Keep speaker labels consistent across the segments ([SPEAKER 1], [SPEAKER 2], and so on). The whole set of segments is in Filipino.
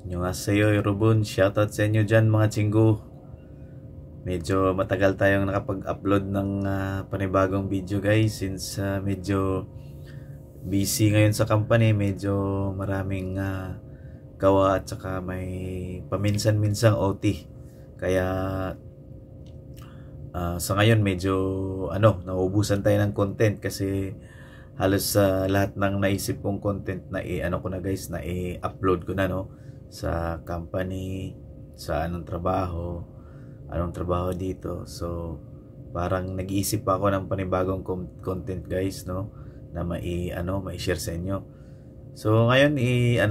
[SPEAKER 1] Annyeonghaseyo Yorobun, shoutout sa inyo dyan mga chinggo. Medyo matagal tayong nakapag-upload ng panibagong video guys, since medyo busy ngayon sa company. Medyo maraming gawa at saka may paminsan-minsang OT. Kaya sa ngayon medyo nauubusan tayo ng content kasi halos lahat ng naisip kong content na ko na guys, na i-upload ko na sa company, sa anong trabaho dito. So parang nag-iisip pa ako ng panibagong content guys, na mai-share sa inyo. So ngayon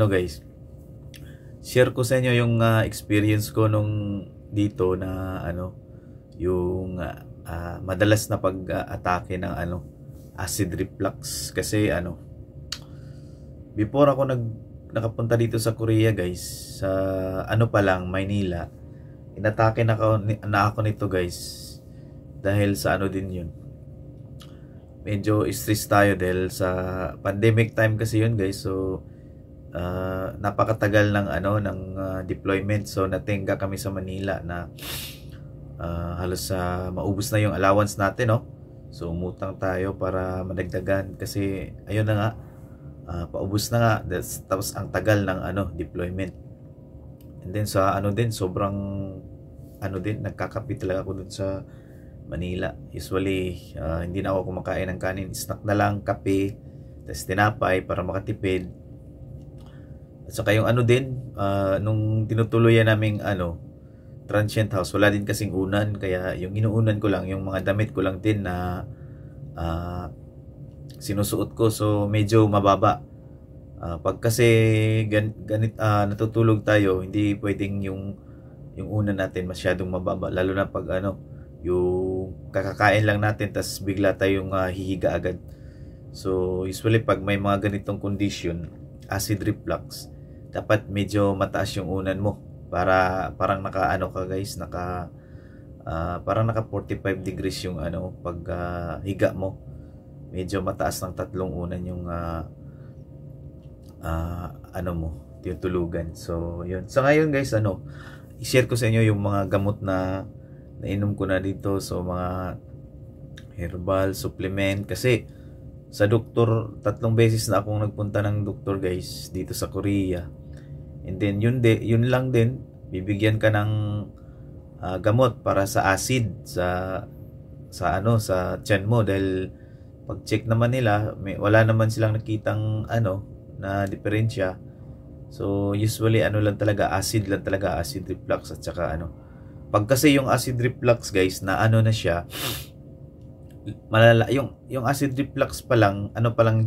[SPEAKER 1] guys, share ko sa inyo yung experience ko nung dito na yung madalas na pag-atake ng acid reflux. Kasi before ako nakapunta dito sa Korea guys, sa pa lang Maynila, inatake na ako nito guys. Dahil sa din yun, medyo stress tayo dahil sa pandemic time kasi yun guys. So napakatagal ng deployment. So natingga kami sa Manila na halos maubos na yung allowance natin, so umutang tayo para madagdagan kasi ayun na nga, paubos na nga. Tapos ang tagal ng deployment. And then sa din, sobrang nagkakape talaga ako dun sa Manila. Usually hindi na ako kumakain ng kanin, snack na lang, kape, tapos tinapay para makatipid. At saka yung nung tinutuluyan naming transient house, wala din kasing unan, kaya yung inuunan ko lang, yung mga damit ko lang din na sinusuot ko. So medyo mababa. Pag kasi natutulog tayo, hindi pwedeng yung unan natin masyadong mababa, lalo na pag yung kakakain lang natin tas bigla tayong hihiga agad. So usually pag may mga ganitong condition, acid reflux, dapat medyo mataas yung unan mo para parang naka ka guys, parang naka 45 degrees yung pag higa mo. Medyo mataas ng 3 unan yung mo tinutulugan. So yun. So ngayon guys, i-share ko sa inyo yung mga gamot na nainom ko na dito. So mga herbal supplement, kasi sa doktor 3 beses na akong nagpunta ng doktor guys dito sa Korea. And then yun lang din, bibigyan ka ng gamot para sa acid sa tiyan mo, dahil pag check naman nila, wala naman silang nakitang na diferensya. So usually lang talaga, acid reflux. At saka pag kasi yung acid reflux guys na na siya malala, yung acid reflux pa lang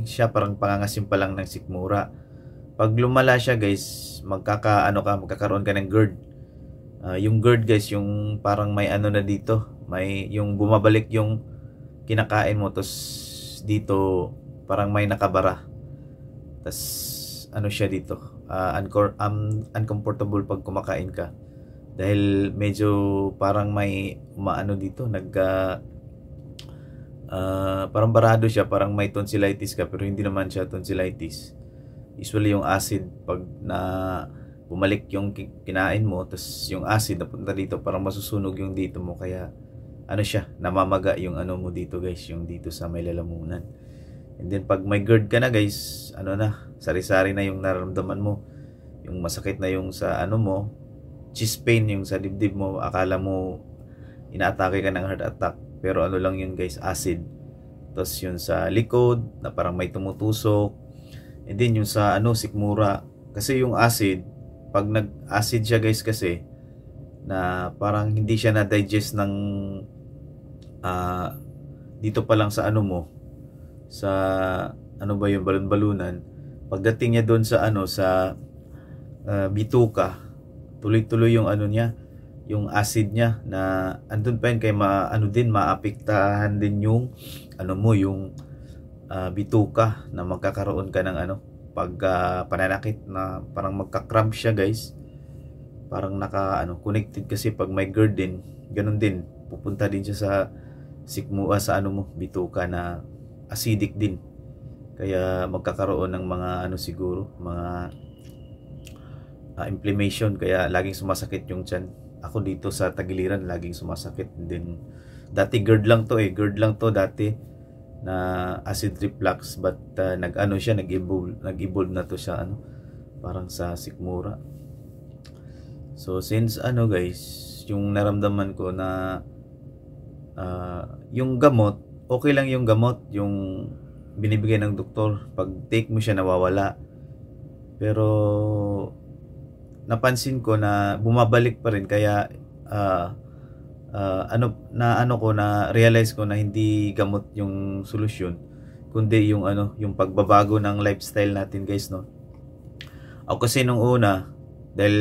[SPEAKER 1] siya, parang pangangasim pa lang ng sikmura. Pag lumala siya guys, magkakaroon ka ng GERD. Yung GERD guys, yung parang may na dito, may yung bumabalik yung kinakain mo, tos dito parang may nakabara. Tas siya dito, uncomfortable pag kumakain ka, dahil medyo parang may dito, parang barado siya, parang may tonsillitis ka, pero hindi naman siya tonsillitis. Usually yung acid, pag bumalik yung kinain mo, tapos yung acid napunta dito, parang masusunog yung dito mo, kaya siya, namamaga yung mo dito guys, yung dito sa may lalamunan. And then pag may GERD ka na guys, sari-sari na yung nararamdaman mo. Yung masakit na yung sa mo, chest pain yung sa dibdib mo, akala mo inaatake ka ng heart attack, pero lang yun guys, acid. Tapos yun sa likod na parang may tumutusok. And then yung sa sikmura, kasi yung acid, pag nag-acid siya guys, kasi na parang hindi siya na-digest ng dito pa lang sa mo, sa ba yung balon-balunan. Pagdating niya doon sa sa bituka, tuloy-tuloy yung niya, yung acid niya, na andun pa yun, kay maapektahan din yung yung bituka, na magkakaroon ka ng pag pananakit, na parang magka-cramp siya guys, parang connected. Kasi pag may GERD din, ganun din, pupunta din siya sa sikmura, sa mo, bituka, na acidic din. Kaya magkakaroon ng mga siguro mga inflammation, kaya laging sumasakit yung tiyan. Ako dito sa tagiliran laging sumasakit. And then dati GERD lang to dati, na acid reflux, but nag-evolve na to siya parang sa sikmura. So since guys, yung naramdaman ko na yung gamot, okay lang yung gamot, yung binibigay ng doktor, pag take mo siya nawawala. Pero napansin ko na bumabalik pa rin, kaya na-realize ko na hindi gamot yung solusyon, kundi yung pagbabago ng lifestyle natin, guys, no. Ako kasi nung una, dahil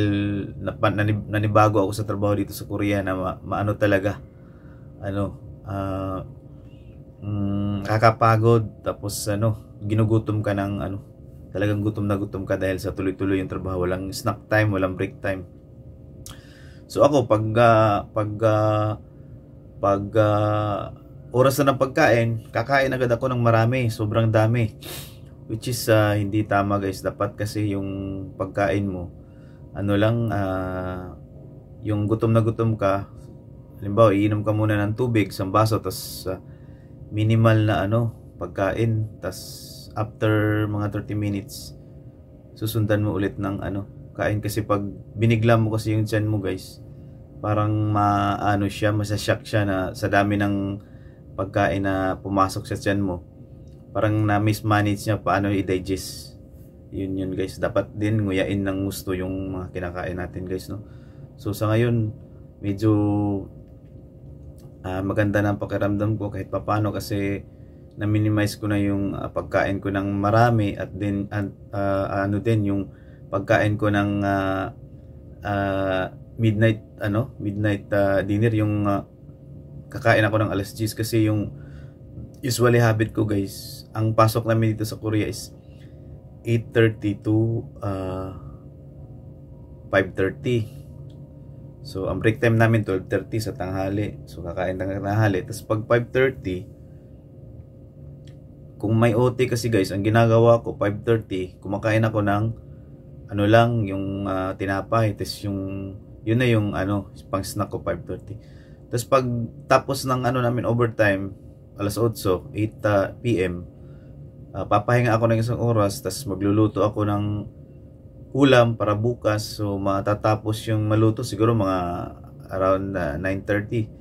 [SPEAKER 1] nanibago ako sa trabaho dito sa Korea, na maano talaga, kakapagod, tapos ginugutom ka ng talagang gutom na gutom ka dahil sa tuloy-tuloy yung trabaho, walang snack time, walang break time. So ako pag oras na ng pagkain, kakain agad ako ng marami, sobrang dami, which is hindi tama, guys. Dapat kasi yung pagkain mo yung gutom na gutom ka, halimbawa iinom ka muna ng tubig, isang baso, tas minimal na pagkain, tas after mga 30 minutes susundan mo ulit ng kain. Kasi pag binigla mo kasi yung tiyan mo, guys, parang masashock siya na sa dami ng pagkain na pumasok sa tiyan mo, parang na mismanage niya paano i-digest. Yun guys, dapat din nguyain ng gusto yung mga kinakain natin, guys, no. So sa ngayon medyo maganda na ang pakiramdam ko kahit papano, kasi na-minimize ko na yung pagkain ko ng marami, at din din yung pagkain ko ng midnight dinner, yung kakain ako ng alas 10, kasi yung usually habit ko, guys, ang pasok namin dito sa Korea is 8:30 to 5:30. So ang break time namin 12:30 sa tanghali. So kakain ng tanghali, tapos pag 5:30, kung may OT kasi, guys, ang ginagawa ko 5:30, kumakain ako ng yung tinapay, tapos yun na yung pang snack ko 5:30. Tapos pag tapos ng namin overtime, alas 8 PM, papahinga ako ng isang oras, tapos magluluto ako ng ulam para bukas. So matatapos yung maluto siguro mga around 9:30,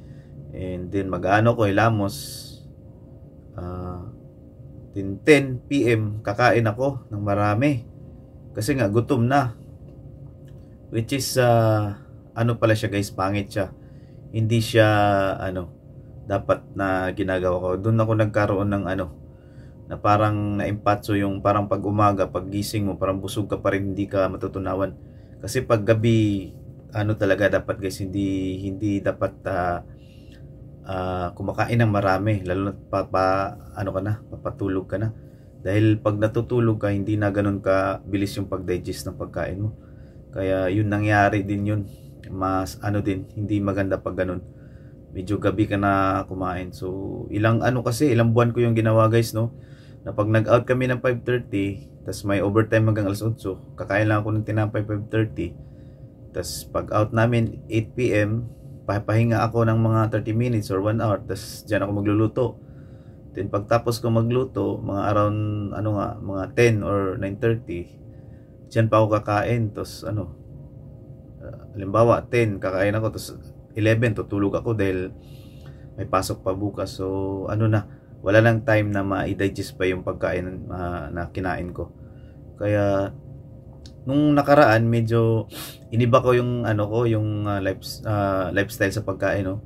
[SPEAKER 1] and then ko ilamos, 10 PM kakain ako ng marami, kasi nga gutom na, which is pala siya, guys, pangit siya, hindi siya dapat na ginagawa ko. Doon ako nagkaroon ng na parang naimpatso, yung parang pag umaga, pag gising mo, parang busog ka pa rin, hindi ka matutunawan. Kasi pag gabi, talaga dapat, guys, hindi dapat kumakain ng marami, lalo na papatulog ka na. Dahil pag natutulog ka, hindi na ganun ka bilis yung pag-digest ng pagkain mo. Kaya yun, nangyari din yun. Mas hindi maganda pag ganun. Medyo gabi ka na kumain. So ilang buwan ko yung ginawa, guys, no, na pag nag-out kami ng 5:30, tas may overtime hanggang alas 8, kakain lang ako ng tinapay 5:30. Tas pag out namin 8 PM, papahinga ako ng mga 30 minutes or 1 hour, tas diyan ako magluluto. Then pagtapos ko magluto, mga around mga 10 or 9:30, diyan pa ako kakain. Tas halimbawa 10 kakain ako, tas 11 tutulog ako dahil may pasok pa bukas. So wala lang time na ma-digest pa yung pagkain na kinain ko. Kaya nung nakaraan, medyo iniba ko yung lifestyle sa pagkain, no.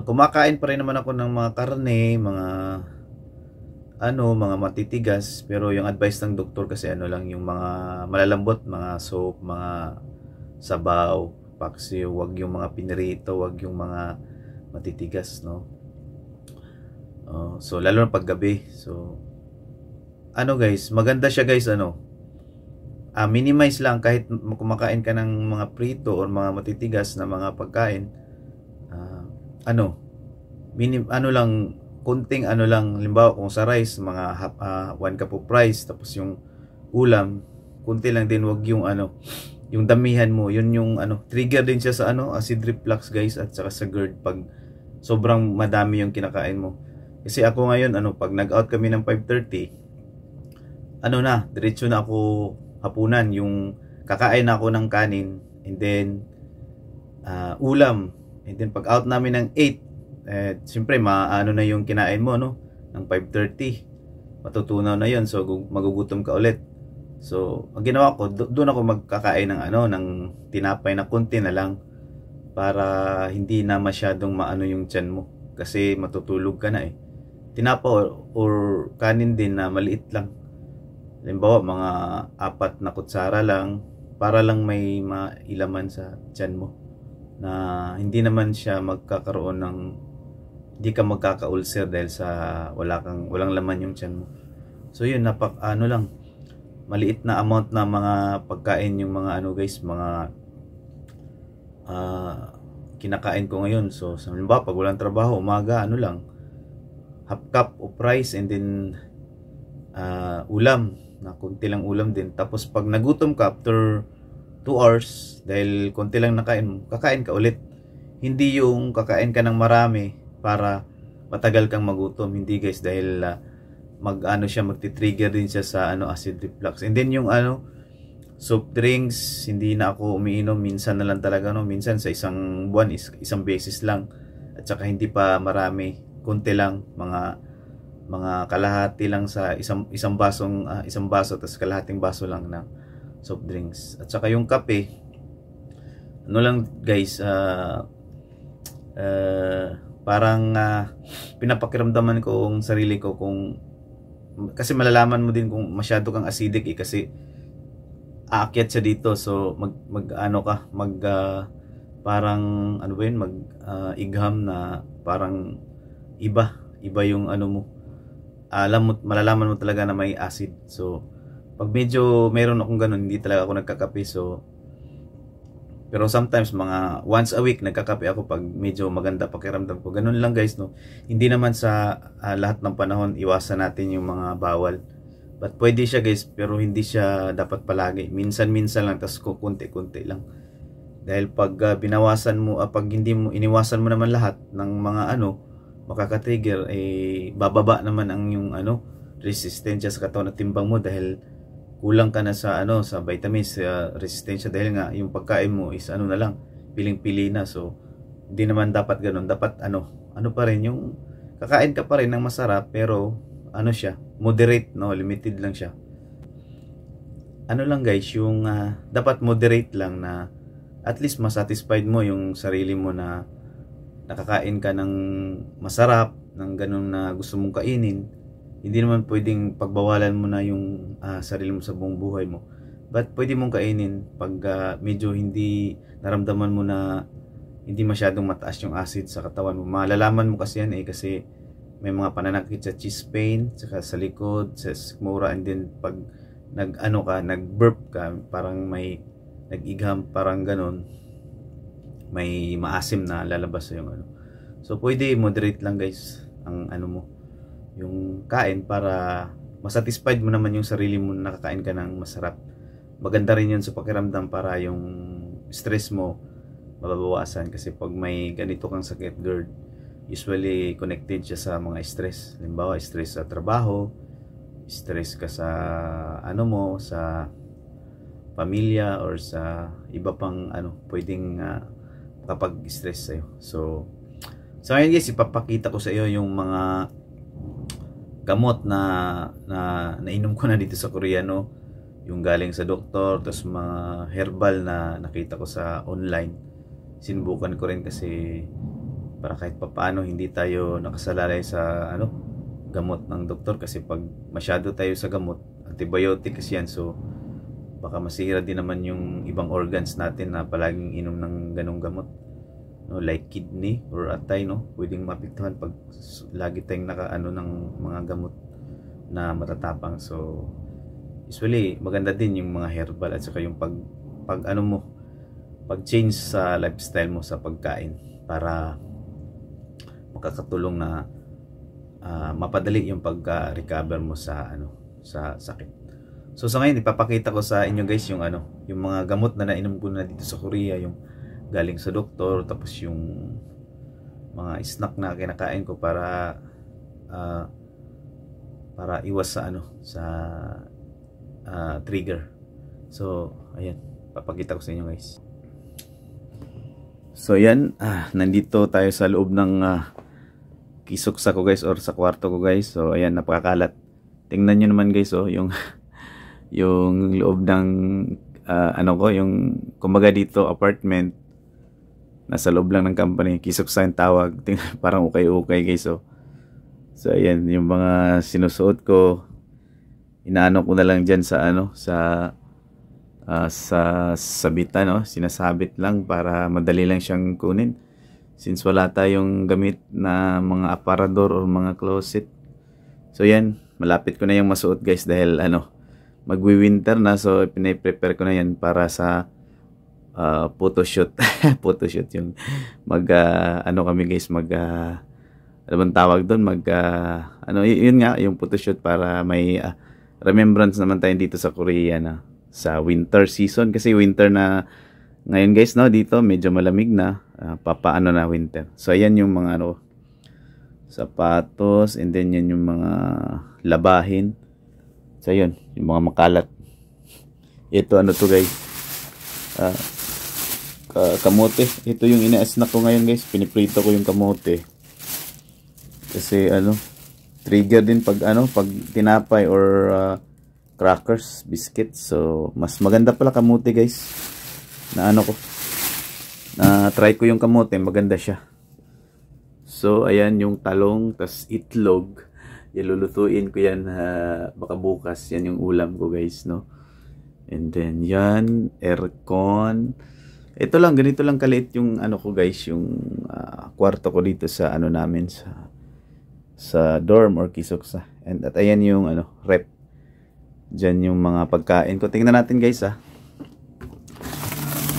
[SPEAKER 1] Kumakain pa rin naman ako ng mga karne, mga matitigas, pero yung advice ng doktor kasi lang yung mga malalambot, mga soup, mga sabaw, paksiw, wag yung mga pinirito, wag yung mga matitigas, no. So lalo na pag gabi. So guys, maganda siya, guys, minimize lang, kahit kumakain ka ng mga prito or mga matitigas na mga pagkain, lang, kunting lang, halimbawa kung sa rice, mga 1 cup of rice, tapos yung ulam kunti lang din, wag yung yung damihan mo, yun yung ano, trigger din siya sa ano, acid reflux guys, at saka sa GERD pag sobrang madami yung kinakain mo. Kasi ako ngayon, ano, pag nag-out kami ng 5:30, ano na, diretso na ako hapunan, yung kakain ako ng kanin, and then ulam, and then pag out namin ng 8, siyempre maano na yung kinain mo, no, ng 5:30, matutunaw na yun, so magugutom ka ulit. So ang ginawa ko, doon ako magkakain ng ano, ng tinapay na konti na lang, para hindi na masyadong maano yung tiyan mo, kasi matutulog ka na eh. Tinapay or kanin din na maliit lang, halimbawa mga 4 na kutsara lang, para lang may mailaman sa tiyan mo, na hindi naman siya magkakaroon ng, hindi ka magkaka-ulcer dahil sa walang laman yung tiyan mo. So yun, ano lang, maliit na amount na mga pagkain yung mga ano guys, mga kinakain ko ngayon. So halimbawa pag walang trabaho, umaga ano lang, half cup of rice, and then ulam, na konti lang ulam din. Tapos pag nagutom ka after 2 hours, dahil konti lang nakain mo, kakain ka ulit. Hindi yung kakain ka ng marami para matagal kang magutom, hindi guys, dahil magti-trigger din siya sa ano, acid reflux. And then yung ano, soft drinks, hindi na ako umiinom, minsan na lang talaga, no, minsan sa isang buwan isang beses lang, at saka hindi pa marami, konti lang, mga kalahati lang sa isang baso, tapos kalahating baso lang na soft drinks. At saka yung kape, ano lang guys, parang pinapakiramdaman ko ang sarili ko, kung kasi malalaman mo din kung masyado kang acidic eh, kasi aakyat siya dito. So parang ano ba yun, igham na parang iba yung ano mo, malalaman mo talaga na may acid. So pag medyo meron akong ganun, hindi talaga ako nagkakape. So pero sometimes mga once a week nagkakape ako pag medyo maganda pakiramdam ko. Ganun lang guys, no. Hindi naman sa lahat ng panahon iwasan natin yung mga bawal. But pwede siya guys, pero hindi siya dapat palagi. Minsan-minsan lang, tas kunti-kunti lang. Dahil pag binawasan mo, pag hindi mo iniwasan mo naman lahat ng mga ano, makaka-trigger, bababa naman ang yung ano, resistensya sa katawan at timbang mo, dahil kulang ka na sa ano, sa vitamins, resistensya, dahil nga yung pagkain mo is ano na lang, piling-pili na. So hindi naman dapat ganoon. Dapat ano pa rin, yung kakain ka pa rin ng masarap, pero ano siya, moderate, no, limited lang siya. Ano lang guys, yung dapat moderate lang, na at least masatisfied mo yung sarili mo na nakakain ka ng masarap, ng ganun na gusto mong kainin. Hindi naman pwedeng pagbawalan mo na yung sarili mo sa buong buhay mo. But pwede mong kainin pag medyo hindi naramdaman mo na hindi masyadong mataas yung acid sa katawan mo. Malalaman mo kasi yan kasi may mga pananakit sa chest pain, saka sa likod, sa sikmura, and then pag nag-burp ka, parang may nag-igham, parang ganun, may maasim na lalabas sa yung ano. So pwede moderate lang guys ang ano mo, yung kain, para masatisfied mo naman yung sarili mo na nakakain ka ng masarap. Maganda rin yun sa pakiramdam, para yung stress mo mababawasan. Kasi pag may ganito kang sakit, GERD, usually connected siya sa mga stress. Halimbawa, stress sa trabaho, stress ka sa ano mo, sa pamilya, or sa iba pang ano, pwedeng kapag-stress sa'yo. So ngayon guys, ipapakita ko sa iyo yung mga gamot na nainom ko na dito sa Korea, no? Yung galing sa doktor, tapos mga herbal na nakita ko sa online. Sinubukan ko rin kasi para kahit papaano hindi tayo nakasalalay sa ano, gamot ng doktor, kasi pag masyado tayo sa gamot, antibiotic kasi yan, so baka masira din naman yung ibang organs natin na palaging inom ng ganong gamot, no, like kidney or atay, no, pwedeng mapektuhan pag lagi tayong nakaano ng mga gamot na matatapang. So usually maganda din yung mga herbal, at saka yung pag ano mo, pag change sa lifestyle mo sa pagkain, para makakatulong na mapadali yung pagka-recover mo sa ano, sa sakit. So sa ngayon ipapakita ko sa inyo guys yung ano, yung mga gamot na nainom ko na dito sa Korea, yung galing sa doktor, tapos yung mga snack na kinakain ko para iwas sa trigger. So ayan, papakita ko sa inyo guys. So ayan, nandito tayo sa loob ng kisoksa ko guys, or sa kwarto ko guys. So ayan, napakakalat. Tingnan nyo naman guys, yung yung loob ng yung kumbaga dito apartment, nasa loob lang ng company, kisoksa yung tawag. Tingnan, parang ukay-ukay guys. So ayan, yung mga sinusuot ko, inaano ko na lang dyan sa sa sabitan, sinasabit lang para madali lang siyang kunin, since wala tayong gamit na mga aparador o mga closet. So yan, malapit ko na yung masuot guys, dahil magwi-winter na, so pine-prepare ko na yan para sa photoshoot. Photoshoot, yung kami guys, ano bang tawag doon, yun nga, yung photoshoot, para may remembrance naman tayo dito sa Korea na sa winter season, kasi winter na ngayon guys, dito medyo malamig na, papaano na winter. So ayan yung mga sapatos, and then yan yung mga labahin. So yun, yung mga makalat. Ito to guys, kamote. Ito yung ina-snack ko ngayon guys, piniprito ko yung kamote. Kasi trigger din pag tinapay or crackers, biscuits. So mas maganda pala kamote guys. Na try ko yung kamote, maganda siya. So ayan yung talong, tas itlog. Ilulutuin ko yan, baka bukas. Yan yung ulam ko guys, And then yan, aircon. Ito lang, ganito lang kaliit yung ko guys, yung kwarto ko dito sa namin, sa dorm or kisoksa. And at ayan yung rep. Diyan yung mga pagkain ko. Tingnan natin guys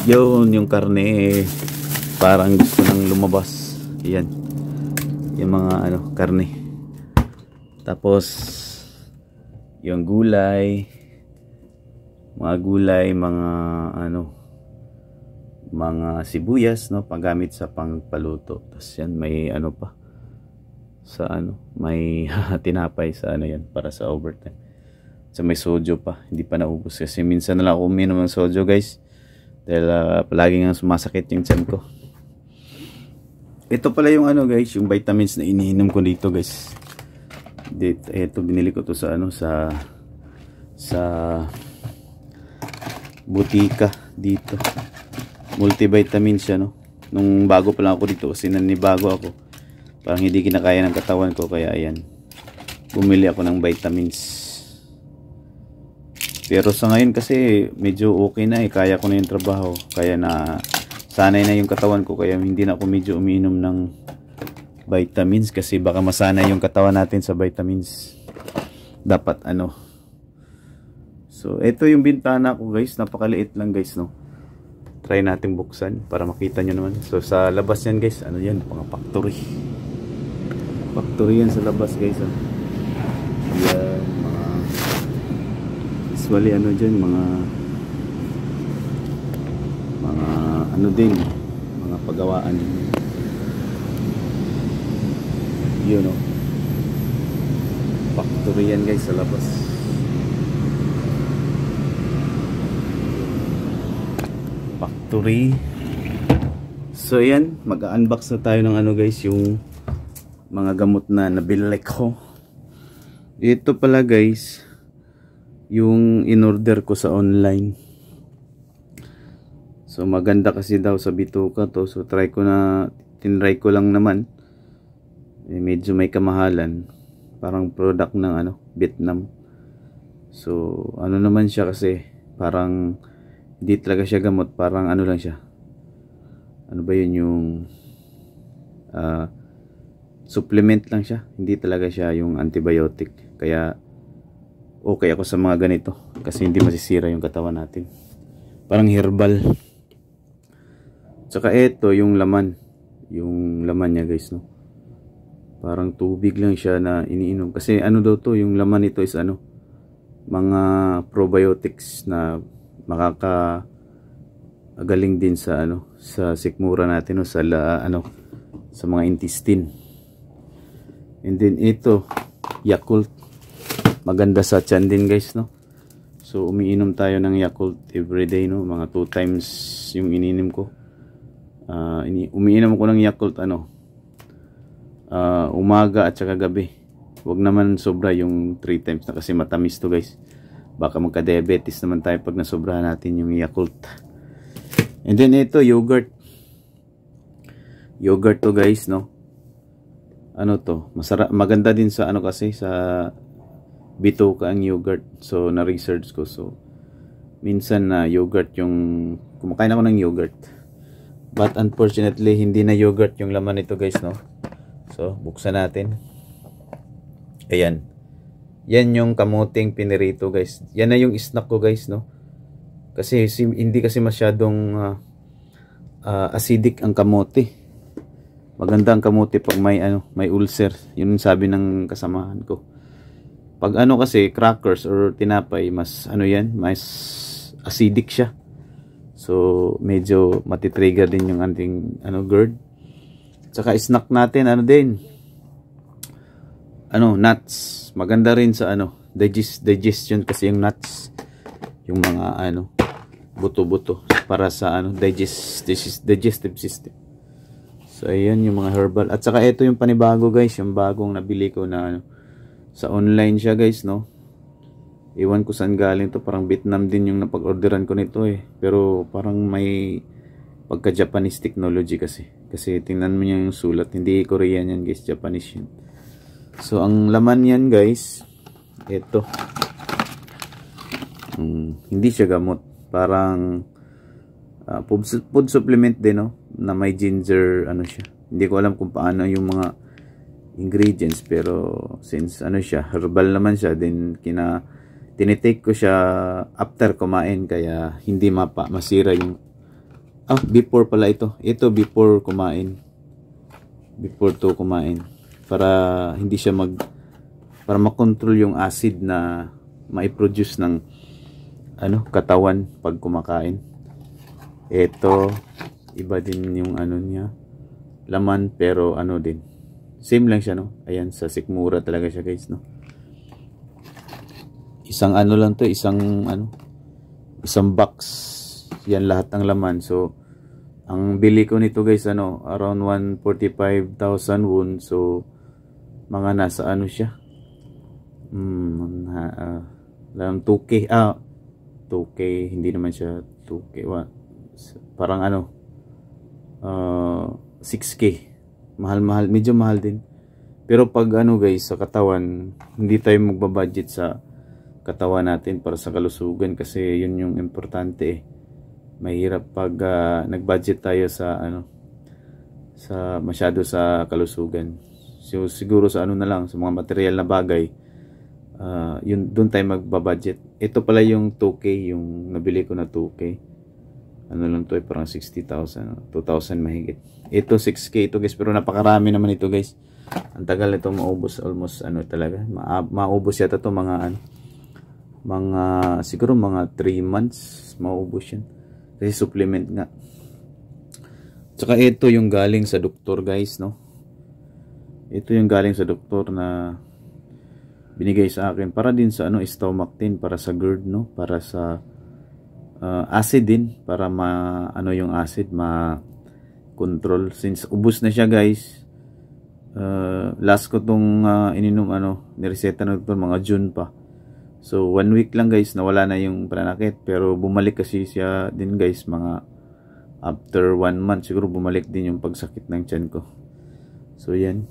[SPEAKER 1] Yun yung karne, parang gusto nang lumabas. Yan. Yung mga karne. Tapos yung gulay, mga sibuyas, panggamit sa pangpaluto. Tapos yan, may pa sa may tinapay sa yan para sa overtime. So may sojo pa, hindi pa naubos kasi minsan na lang ako uminom ng sojo guys, dahil palagi nga sumasakit yung tiyan ko. Ito pala yung guys, yung vitamins na iniinom ko dito guys. Ito binili ko to sa sa butika dito. Multivitamin siya, nung bago pa lang ako dito, kasi nanibago ako, parang hindi kinakaya ng katawan ko, kaya ayan, bumili ako ng vitamins. Pero sa ngayon kasi medyo okay na, kaya ko na yung trabaho, kaya na sanay na yung katawan ko, kaya hindi na ako medyo umiinom ng vitamins, kasi baka masanay yung katawan natin sa vitamins. Dapat So ito yung bintana ko guys, napakaliit lang guys, try natin buksan para makita nyo naman. So sa labas yan guys, yan, mga factory yan sa labas guys. Yan, usually dyan, mga din, mga pagawaan yun, factory yan guys sa labas. Factory. So yan, mag-unbox na tayo ng guys, yung mga gamot na nabili ko. Ito pala guys, yung in-order ko sa online. So maganda kasi daw sa bituka to. So tinry ko lang naman. Medyo may kamahalan. Parang product ng Vietnam. So naman siya, kasi parang hindi talaga siya gamot, parang lang siya. Ba yun, yung supplement lang siya. Hindi talaga siya yung antibiotic. Kaya okay ako sa mga ganito, kasi hindi masisira yung katawan natin. Parang herbal. Tsaka ito yung laman. Yung laman niya guys, parang tubig lang siya na iniinom. Kasi daw to, yung laman nito is mga probiotics na
[SPEAKER 2] makakagaling din sa ano, sa sikmura natin, no, sa sa mga intestine. And then ito, Yakult, maganda sa tiyan din guys, no. So umiinom tayo ng Yakult everyday, no, mga 2 times yung ininom ko. Umiinom ko ng Yakult umaga at saka gabi. Huwag naman sobra yung 3 times na, kasi matamis to guys. Baka magka-diabetes naman tayo pag nasobrahan natin yung Yakult. And then ito, yogurt. Yogurt to guys, no. Ano to? Masarap, maganda din sa ano, kasi sa bituka ang yogurt. So na-research ko. So minsan na yogurt yung kumakain ako ng yogurt. But unfortunately, hindi na yogurt yung laman nito guys, no. So buksan natin. Ayan. Yan yung kamuting pinirito guys. Yan na yung snack ko guys, no. Kasi hindi kasi masyadong acidic ang kamote. Maganda ang kamote pag may ulcer. Yun sabi ng kasamahan ko. Pag kasi crackers or tinapay, mas mas acidic siya. So medyo matitrigger din yung ating GERD. Tsaka snack natin nuts. Maganda rin sa digestion, kasi yung nuts, yung mga buto-buto para sa digestive system. So ayan yung mga herbal. At saka ito yung panibago guys, yung bagong nabili ko na sa online siya guys, no. Iwan ko saan galing to, parang Vietnam din yung napag-orderan ko nito pero parang may pagka Japanese technology kasi tingnan mo yung sulat, hindi Korean yan guys, Japanese yun. So ang laman yan guys, ito hindi siya gamot, parang food supplement din, no, na may ginger siya. Hindi ko alam kung paano yung mga ingredients, pero since siya, herbal naman siya, then tinitake ko siya after kumain, kaya hindi masira yung before pala ito before kumain, para hindi siya para makontrol yung acid na mai-produce ng katawan pag kumakain. Ito iba din yung niya, laman, pero din same lang siya, no. Ayan, sa sikmura talaga siya guys, no. Isang lang to, isang box, yan lahat ng laman. So ang bili ko nito guys, around 145,000 won. So mga nasa siya, 2K, 2K, hindi naman siya 2K, parang 6K, mahal, medyo mahal din. Pero pag guys, sa katawan, hindi tayo magbabudget sa katawan natin para sa kalusugan, kasi yun yung importante. Mahirap pag nag-budget tayo sa masyado sa kalusugan. So siguro sa na lang, sa mga material na bagay, yun, doon tayo magbabudget. Ito pala yung 2K, yung nabili ko na 2K. Lang to, parang 60,000, 2,000 mahigit. Ito 6K ito guys, pero napakarami naman ito guys. Ang tagal nito maubos, almost talaga. Maubos yata to siguro mga 3 months maubos yan. Kasi supplement nga. Tsaka ito yung galing sa doktor guys, no. Ito yung galing sa doktor na binigay sa akin para din sa stomach din, para sa GERD, no, para sa acid din, para yung acid ma-control. Since ubos na siya guys, last ko tong ininom nireseta na doktor mga June pa. So 1 week lang guys, nawala na yung pananakit, pero bumalik kasi siya din guys, mga after 1 month siguro bumalik din yung pagsakit ng tiyan ko. So yan,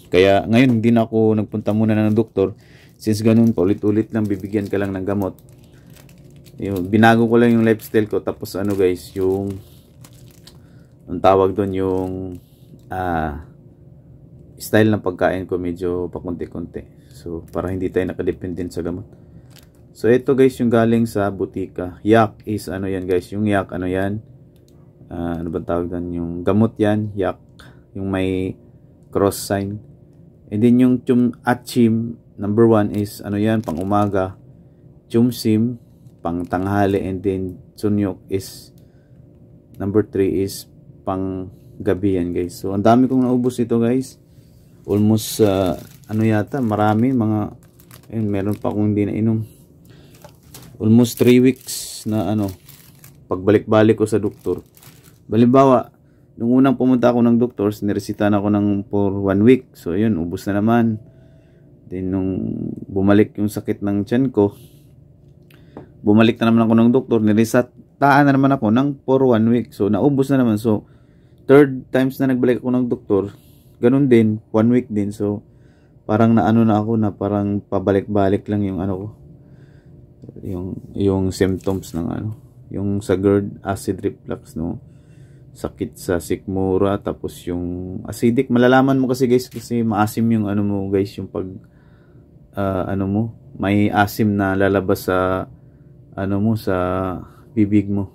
[SPEAKER 2] kaya ngayon hindi na ako nagpunta muna ng doktor, since ganun paulit-ulit lang bibigyan ka lang ng gamot. Binago ko lang yung lifestyle ko, tapos guys, yung ang tawag doon, yung style ng pagkain ko medyo pakunti-kunti. So para hindi tayo nakadependent sa gamot. So ito guys yung galing sa butika. Yak is yan guys, yung yak yan, ano ba tawag doon, yung gamot yan, yak, yung may cross sign. And then yung Achim number 1 is yan, pang umaga. Chumsim pang tanghali, and then Sunyok is number 3 is pang gabi yan guys. So ang dami kong naubos ito guys, almost ano yata, marami mga meron pa akong hindi nainom, almost 3 weeks na ano, pagbalik-balik ko sa doktor. Balimbawa, nung unang pumunta ako ng doktor, niresitahan ako ng for 1 week, so yun, ubos na naman. Then nung bumalik yung sakit ng tiyan ko, bumalik na naman ako ng doktor, niresitahan na naman ako ng for 1 week, so naubos na naman. So third times na nagbalik ako ng doktor, ganun din, 1 week din. So parang naano na ako, na parang pabalik-balik lang yung ano ko, yung symptoms ng ano, yung sa GERD, acid reflux, no, sakit sa sikmura, tapos yung acidic, malalaman mo kasi guys, kasi maasim yung ano mo guys, yung pag ano mo, may asim na lalabas sa ano mo, sa bibig mo,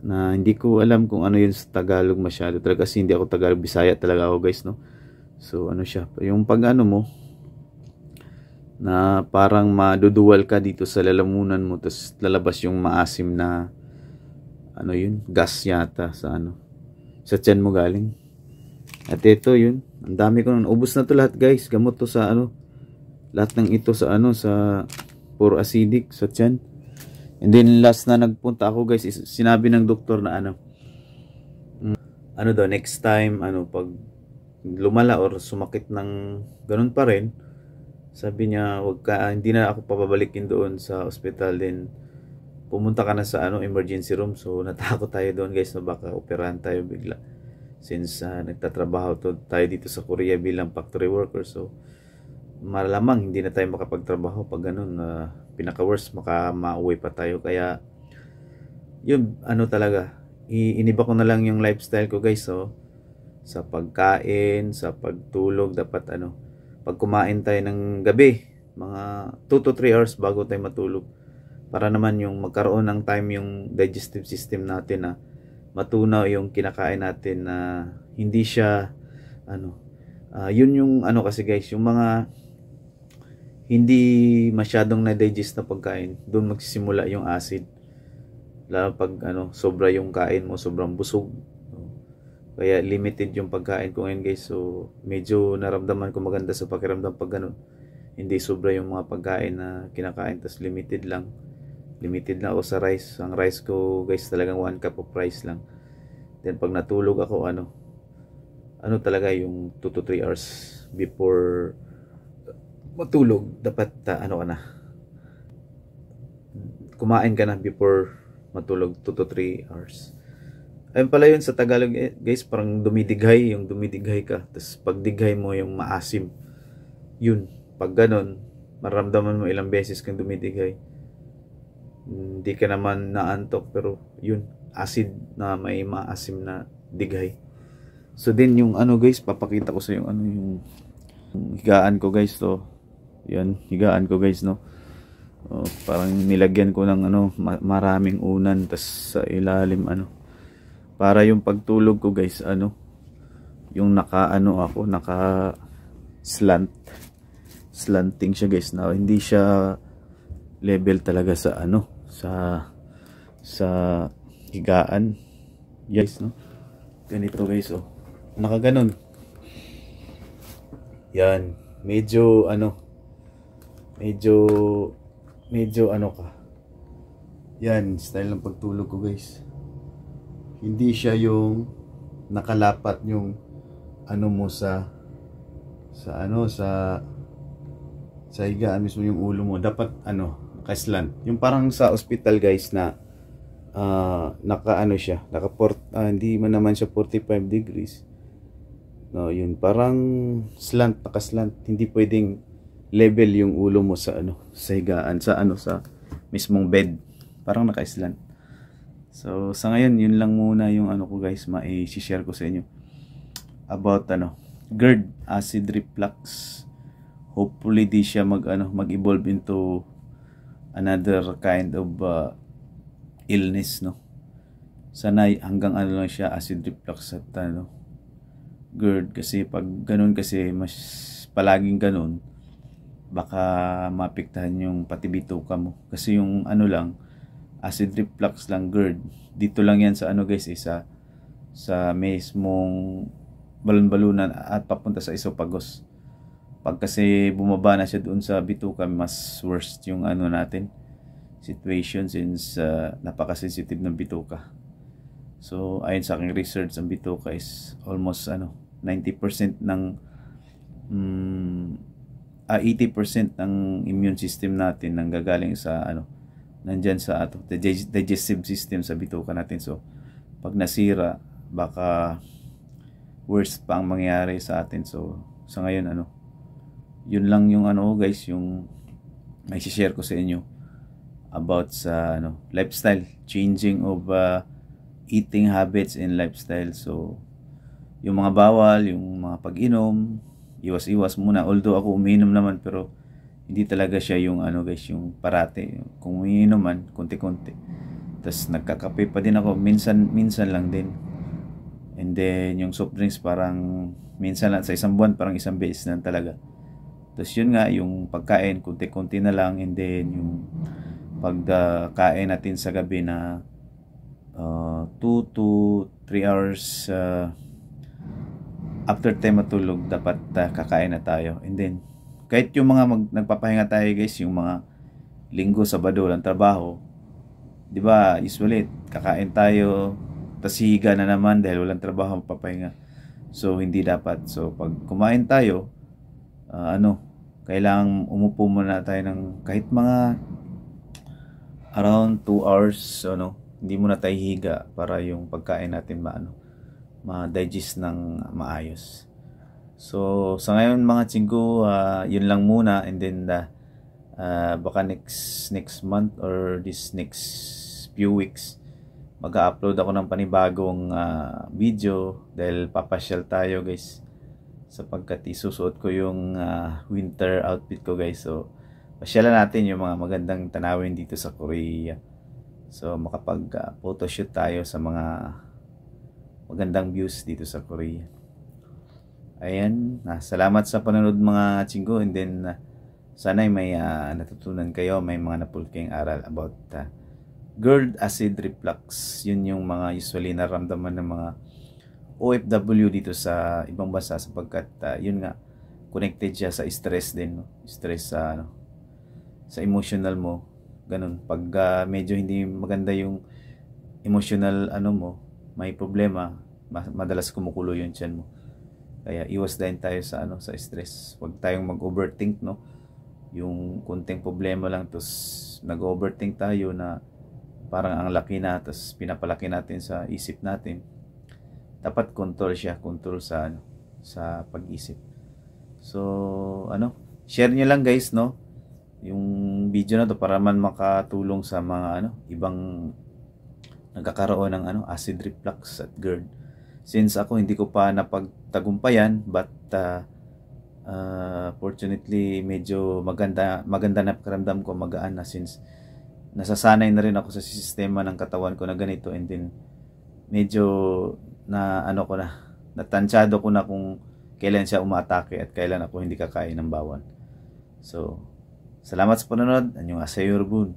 [SPEAKER 2] na hindi ko alam kung ano yun sa Tagalog masyado talaga, kasi hindi ako Tagalog, Bisaya talaga ako guys, no. So ano siya, yung pag ano mo, na parang maduduwal ka dito sa lalamunan mo, tapos lalabas yung maasim na ano yun, gas yata sa ano, sa tiyan mo galing. At ito yun, ang dami ko nung ubos na to lahat guys, gamot to sa ano, lahat ng ito sa ano, sa puro acidic sa tiyan. And then last na nagpunta ako guys, sinabi ng doktor na ano daw, next time ano, pag lumala or sumakit ng ganun pa rin, sabi niya, wag ka, hindi na ako papabalikin doon sa ospital, din pumunta ka na sa ano, emergency room. So natakot tayo doon guys, na baka operahan tayo bigla, since nagtatrabaho tayo dito sa Korea bilang factory worker. So malamang hindi na tayo makapagtrabaho pag ganun, pinaka worst mauwi pa tayo. Kaya yun, ano talaga, iniba ko na lang yung lifestyle ko guys. So sa pagkain, sa pagtulog, dapat ano, pag kumain tayo ng gabi, mga 2 to 3 hours bago tayo matulog, para naman yung magkaroon ng time yung digestive system natin na matunaw yung kinakain natin, na hindi siya ano, yun yung ano kasi guys, yung mga hindi masyadong na-digest na pagkain, doon magsisimula yung acid, lalo pag ano, sobra yung kain mo, sobrang busog. Kaya limited yung pagkain ko ngayon guys. So medyo naramdaman ko maganda sa pakiramdam pag ganun, hindi sobra yung mga pagkain na kinakain, tas limited lang ako sa rice. Ang rice ko guys talagang 1 cup of rice lang. Then pag natulog ako, ano talaga, yung 2 to 3 hours before matulog, dapat ano ka na, kumain ka na before matulog, 2 to 3 hours. Ayun pala yun sa Tagalog guys, parang dumidighay, yung dumidighay ka, tapos pagdighay mo yung maasim, yun, pag ganon, maramdaman mo ilang beses kang dumidighay, hindi ka naman naantok, pero yun, acid na may maasim na dighay. So din yung ano guys, papakita ko sa yung ano, yung higaan ko guys. So yan, higaan ko guys, no. Parang nilagyan ko ng ano, maraming unan, tas sa ilalim ano, para yung pagtulog ko guys, ano, yung naka slanting siya guys, na hindi siya level talaga sa ano, sa higaan guys, no. Ganito guys, nakaganon. Yan, medyo ano ka. Yan, style ng pagtulog ko guys. Hindi siya yung nakalapat yung ano mo sa higaan mismo, yung ulo mo dapat ano, nakaslant. Yung parang sa ospital guys na naka siya, hindi man naman siya 45 degrees. No, yun parang slant, nakaslant. Hindi pwedeng level yung ulo mo sa ano, sa higaan, sa mismong bed. Parang naka-slant. So sa ngayon, yun lang muna yung ano ko guys, mai-share ko sa inyo about GERD, acid reflux. Hopefully di siya mag-evolve into another kind of illness, no. Sana hanggang lang siya, acid reflux at GERD, kasi pag ganun, kasi mas palaging ganun, baka maapektahan yung pati bituka mo. Kasi yung ano lang, acid reflux lang, GERD. Dito lang yan sa ano guys, sa mismong balon-balunan at papunta sa esophagus. Pag kasi bumaba na siya doon sa bituka, mas worse yung ano natin situation, since napaka-sensitive ng bituka. So ayon sa aking research, ang bituka is almost 90% ng 80% ng immune system natin nanggagaling sa nandyan sa digestive system sa bituka natin. So pag nasira, baka worse pa ang mangyari sa atin. So sa ngayon yun lang yung guys, yung may share ko sa inyo about sa lifestyle, changing of eating habits and lifestyle. So yung mga bawal, yung mga pag-inom, iwas-iwas muna. Although ako umiinom naman, pero hindi talaga siya yung guys, yung parate. Kung umiinom man, konti-konti. Tapos nagkakape pa din ako, minsan lang din. And then yung soft drinks parang minsan lang, sa isang buwan parang isang beses lang talaga. Tapos yun nga, yung pagkain, konti-konti na lang. And then yung pagkain natin sa gabi na 2 to 3 hours after tayo matulog, dapat kakain na tayo. And then kahit yung mga nagpapahinga tayo guys, yung mga linggo, sabado lang trabaho, di ba, usually kakain tayo, tas higa na naman dahil walang trabaho, magpapahinga. So hindi dapat. So pag kumain tayo, kailangan umupo muna tayo ng kahit mga around 2 hours, hindi muna tayo higa para yung pagkain natin ma-digest ng maayos. So sa ngayon mga chinggo, yun lang muna. And then baka next month or this next few weeks, mag-upload ako ng panibagong video dahil papasyal tayo guys, sapagkat isusuot ko yung winter outfit ko guys. So pasyalan natin yung mga magandang tanawin dito sa Korea. So makapag photoshoot tayo sa mga magandang views dito sa Korea. Ayan, salamat sa panonood mga chinggo. And then sana may natutunan kayo, may mga napulot kayong aral about GERD, acid reflux. Yun yung mga usually naramdaman ng mga OFW dito sa ibang bansa, sapagkat yun nga, connected siya sa stress din, stress sa emotional mo. Ganun, pag medyo hindi maganda yung emotional mo, may problema, madalas kumukulo yung tiyan mo. Kaya iwas din tayo sa sa stress. Huwag tayong mag-overthink, yung kunting problema lang tapos nag-overthink tayo na parang ang laki na, tapos pinapalaki natin sa isip natin. Dapat control siya, control sa pag-isip. So share niyo lang guys, yung video na to para man makatulong sa mga ibang nagkakaroon ng acid reflux at GERD. Since ako hindi ko pa napagtagumpayan, but fortunately medyo maganda na pakiramdam ko, magaan na, since nasasanay na rin ako sa sistema ng katawan ko na ganito. And then medyo natansyado ko na kung kailan siya umaatake at kailan ako hindi kakain ng bawal. So salamat sa panonood. Annyeong haseyo, yarbun.